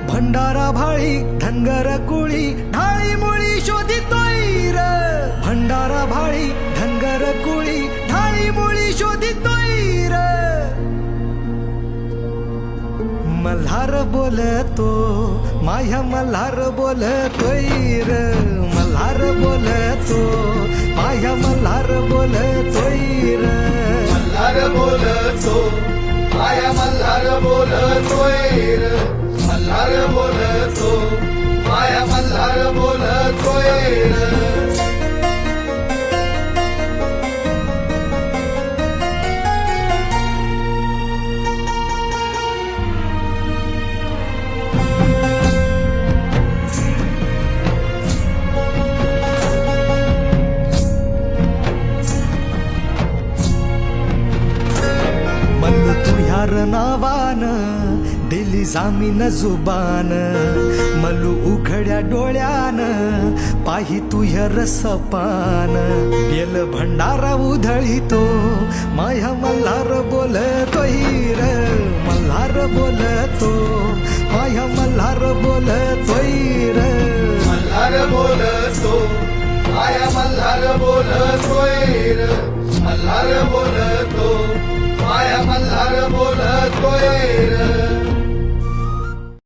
भंडारा भाळी धनगर कुळी ढाळी मुळी शोधितोय र भंडारा भाळी धनगर कुळी ढाळी मुळी शोधितोय र मल्हार बोलतो माह्या मल्हार बोलतोय र मल्हार बोलतो माह्या मल्हार बोलतोय र मल्हार बोलतो माया मल्हार बोलतोय रे. मल्हार बोलतो माया मल्हार बोलतोय रे. मल्लू तुझ्यार नावान दिली जामीन जुबान मल्लू उघड्या डोळ्यान पाही तुझ्या रसपान गेल भंडारा उधळीतो माया मल्हार बोलतोय र मल्हार बोलतो माया मल्हार बोलतोय र मल्हार बोलतो माया मल्हार बोलतोय